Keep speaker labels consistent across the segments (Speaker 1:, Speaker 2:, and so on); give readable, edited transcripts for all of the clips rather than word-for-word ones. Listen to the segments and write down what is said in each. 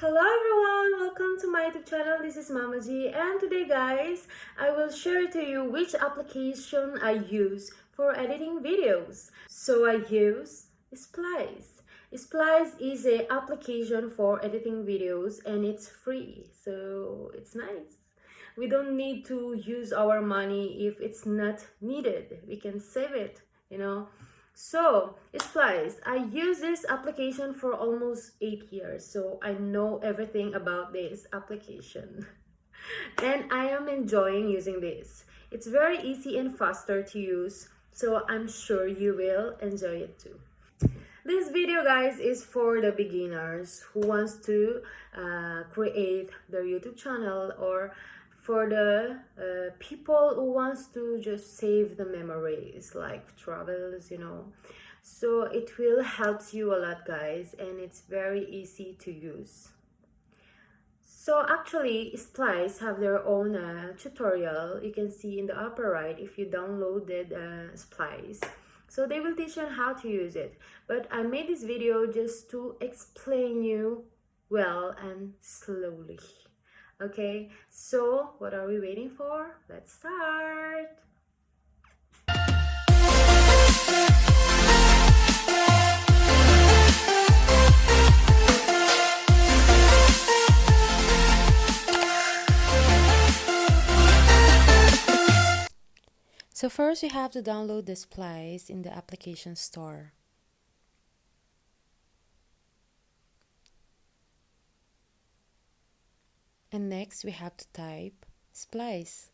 Speaker 1: Hello everyone, welcome to my YouTube channel. This is Mama G, and today guys, I will share to you which application I use for editing videos. So I use Splice. Splice is an application for editing videos and it's free, so it's nice. We don't need to use our money if it's not needed. We can save it. So, Splice, I use this application for almost 8 years, so I know everything about this application. And I am enjoying using this. It's very easy and faster to use, so I'm sure you will enjoy it too. This video guys is for the beginners who wants to create their YouTube channel, or for the people who wants to just save the memories like travels. So it will help you a lot guys, and it's very easy to use. So actually Splice have their own tutorial. You can see in the upper right if you downloaded Splice. So they will teach you how to use it. But I made this video just to explain you well and slowly. Okay, so what are we waiting for? Let's start. So first you have to download the Splice in the application store. And next we have to type Splice.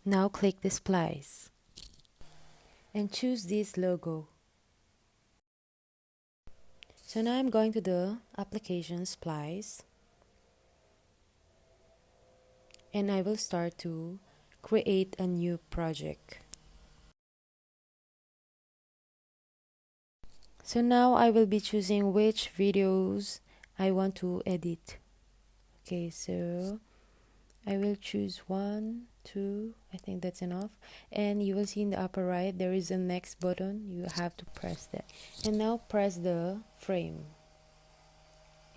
Speaker 1: Now click the Splice and choose this logo. So now I'm going to the application Splice, and I will start to create a new project. So now I will be choosing which videos I want to edit. Okay, so I will choose 1, 2, I think that's enough. And you will see in the upper right there is a next button. You have to press that. And now press the frame.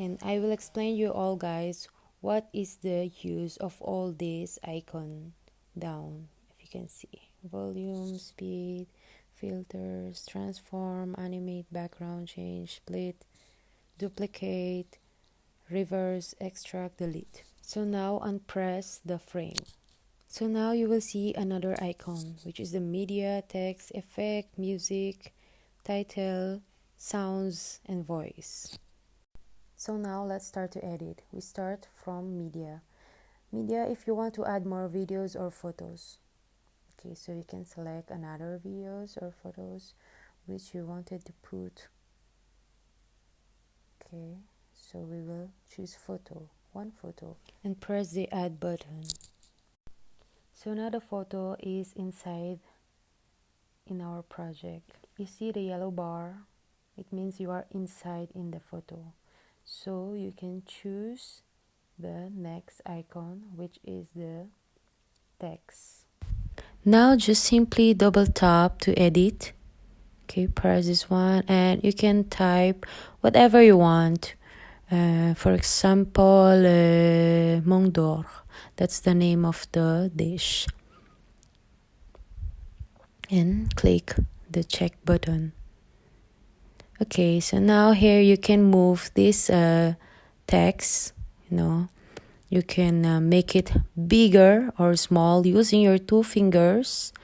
Speaker 1: And I will explain you all guys what is the use of all these icon down. If you can see, volume, speed, filters, transform, animate, background change, split, duplicate, reverse, extract, delete. So now unpress the frame. So now you will see another icon, which is the media, text, effect, music, title, sounds, and voice. So now let's start to edit. We start from media. Media, if you want to add more videos or photos. Okay, so you can select another videos or photos which you wanted to put. Okay, so we will choose photo, one photo, and press the add button. So now the photo is inside in our project. You see the yellow bar? It means you are inside in the photo. So you can choose the next icon, which is the text. Now just simply double tap to edit. Okay, press this one and you can type whatever you want. For example, Mont d'Or. That's the name of the dish. And click the check button. Okay, so now here you can move this text. You can make it bigger or small using your 2 fingers.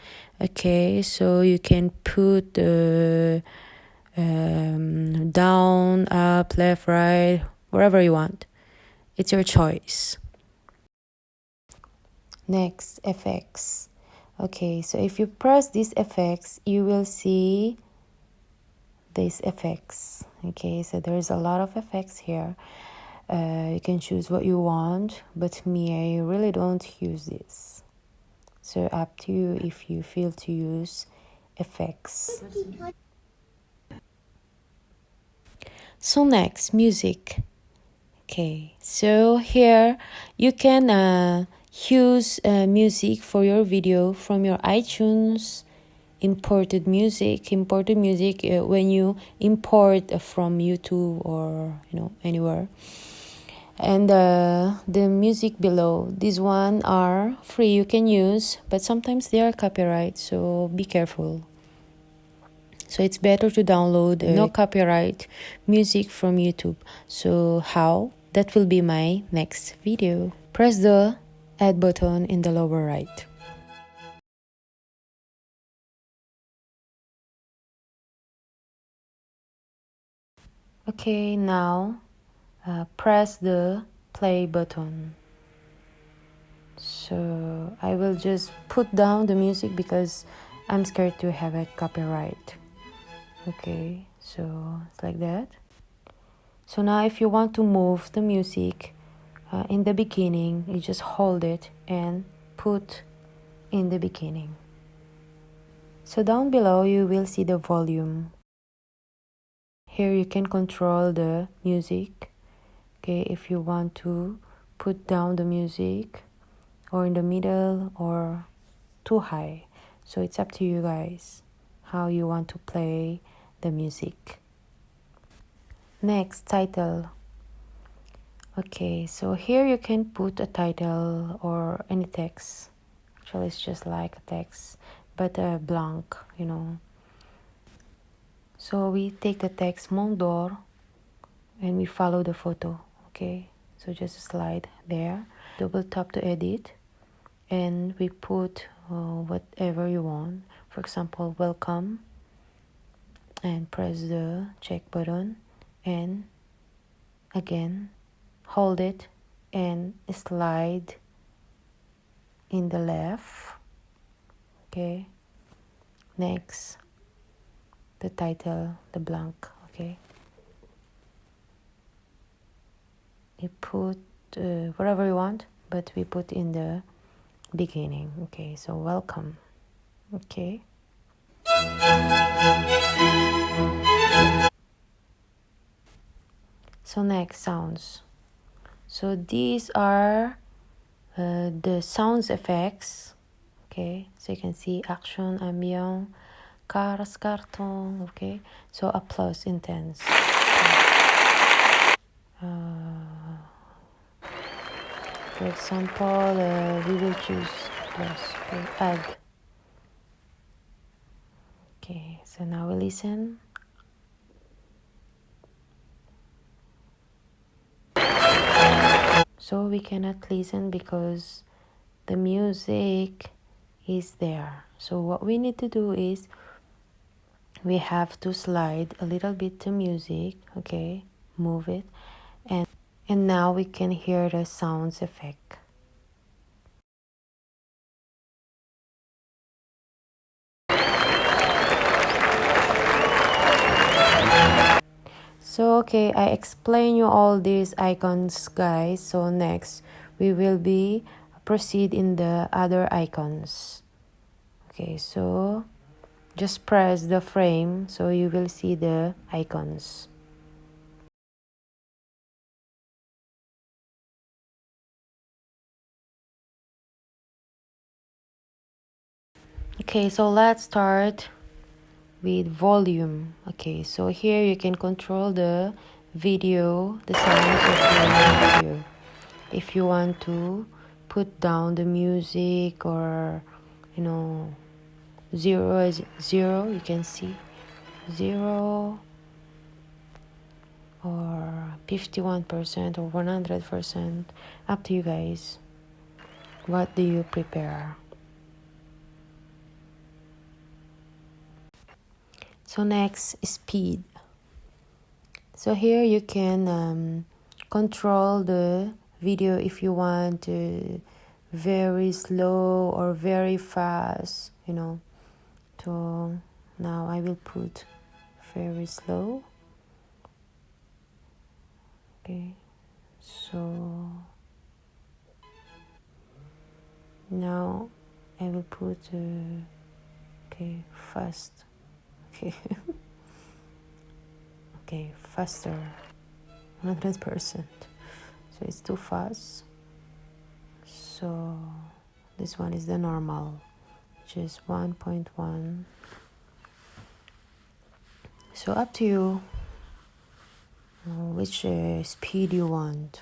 Speaker 1: Okay, so you can put down, up, left, right, wherever you want. It's your choice. Next, effects. Okay, so if you press these effects, you will see these effects. Okay, so there's a lot of effects here. You can choose what you want, but me, I really don't use this. So up to you if you feel to use effects. So next, music. Okay, so here you can use music for your video from your iTunes,
Speaker 2: imported music. When you import from YouTube or anywhere. And the music below, these one are free, you can use, but sometimes they are copyright, so be careful. So it's better to download no copyright music from YouTube. So how? That will be my next video. Press the add button in the lower right. Okay, now press the play button. So I will just put down the music because I'm scared to have a copyright. Okay, so it's like that. So now if you want to move the music in the beginning, you just hold it and put in the beginning. So down below you will see the volume. Here you can control the music. Okay, if you want to put down the music or in the middle or too high. So it's up to you guys how you want to play the music. Next, title. Okay, so here you can put a title or any text. Actually, it's just like a text, but a blank, So we take the text Mont d'Or and we follow the photo, okay? So just slide there, double tap to edit, and we put whatever you want. For example, welcome, and press the check button, and again, hold it and slide in the left, okay? Next, the title, the blank, okay? You put whatever you want, but we put in the beginning, okay? So welcome, okay? So next, sounds. So these are the sounds effects, okay? So you can see action, ambient, cars, carton, okay? So applause, intense. For example, we will choose plus, okay, add. Okay, so now we listen. So we cannot listen because the music is there. So what we need to do is we have to slide a little bit the music, okay, move it, and now we can hear the sounds effect. So okay, I explain you all these icons, guys. So next we will be proceed in the other icons. Okay, so just press the frame so you will see the icons. Okay, so let's start with volume. Okay, so here you can control the video, the sounds of your video. If you want to put down the music or zero is zero, you can see 0 or 51% or 100%, up to you guys. What do you prepare? So next, speed. So here you can control the video if you want very slow or very fast, So now I will put very slow. Okay, so now I will put okay, fast. Okay. Okay, faster, 100%. So it's too fast. So this one is the normal, just 1.1. So up to you which speed you want.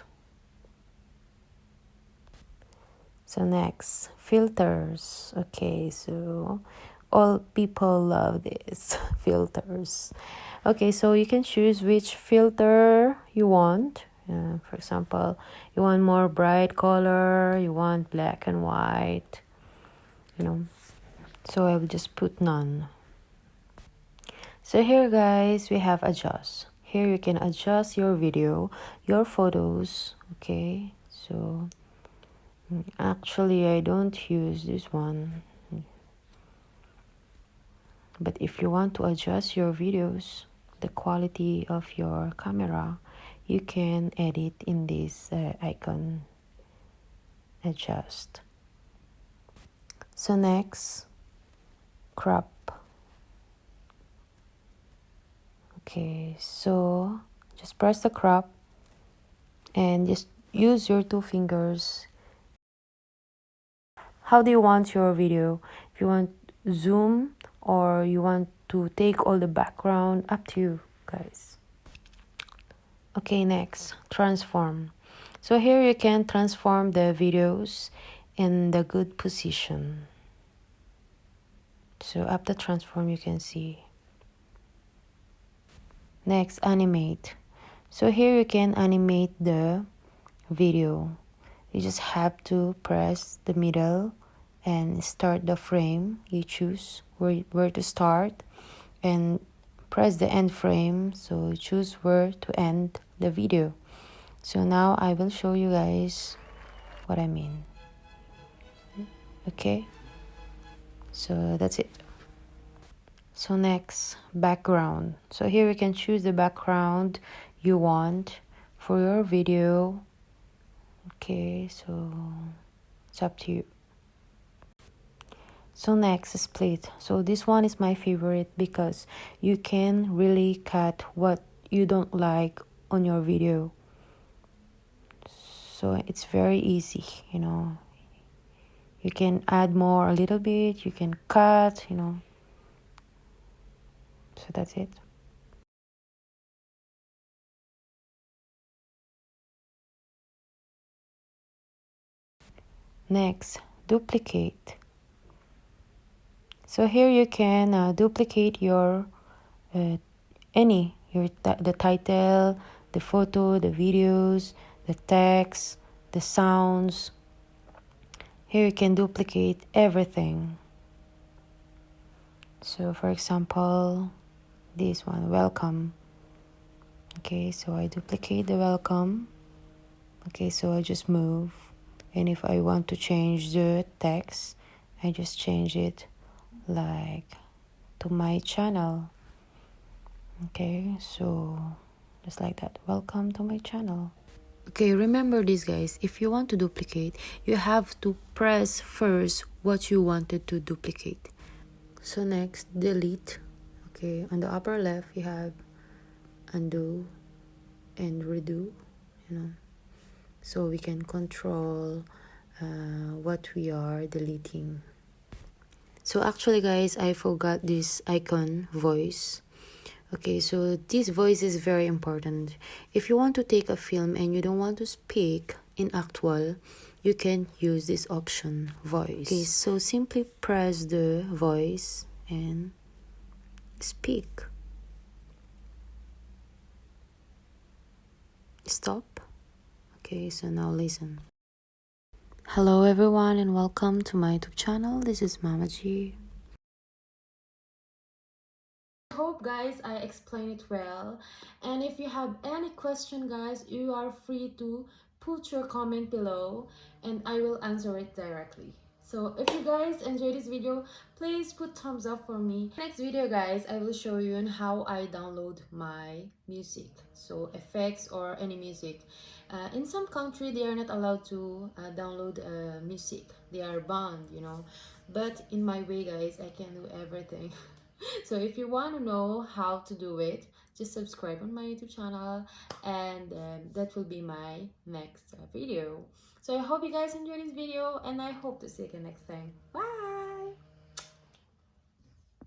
Speaker 2: So next, filters. Okay, so all people love this filters. Okay, so you can choose which filter you want. For example, you want more bright color, you want black and white, you know. So I will just put none. So here guys, we have adjust. Here you can adjust your video, your photos, okay? So actually I don't use this one. But if you want to adjust your videos, the quality of your camera, you can edit in this icon, adjust. So next, crop. Okay, so just press the crop and just use your two fingers. How do you want your video? If you want zoom or you want to take all the background, up to you guys. Okay, next, transform. So here you can transform the videos in the good position. So after transform, you can see. Next, animate. So here you can animate the video. You just have to press the middle and start the frame. You choose where to start and press the end frame. So choose where to end the video. So now I will show you guys what I mean. Okay, so that's it. So next, background. So here you can choose the background you want for your video. Okay, so it's up to you. So next, split. So this one is my favorite because you can really cut what you don't like on your video. So it's very easy, you know. You can add more a little bit, you can cut, you know. So that's it. Next, duplicate. So here you can duplicate your the title, the photo, the videos, the text, the sounds. Here you can duplicate everything. So for example, this one, welcome. Okay, so I duplicate the welcome. Okay, so I just move. And if I want to change the text, I just change it like to my channel. Okay, so just like that. Welcome to my channel. Okay, remember this guys, if you want to duplicate, you have to press first what you wanted to duplicate. So next, delete. Okay, on the upper left you have undo and redo, you know, so we can control what we are deleting. So actually guys, I forgot this icon, voice. Okay, so this voice is very important. If you want to take a film and you don't want to speak in actual, you can use this option, voice. Okay, so simply press the voice and speak. Stop. Okay, so now listen. Hello everyone and welcome to my YouTube channel. This is Mama G.
Speaker 1: Hope guys I explained it well, and if you have any question guys, you are free to put your comment below and I will answer it directly. So if you guys enjoyed this video, please put thumbs up for me. Next video guys, I will show you on how I download my music, so effects or any music. In some country they are not allowed to download music, they are banned, you know, but in my way guys, I can do everything. So if you want to know how to do it, just subscribe on my YouTube channel, and that will be my next video. So I hope you guys enjoyed this video and I hope to see you again next time. Bye.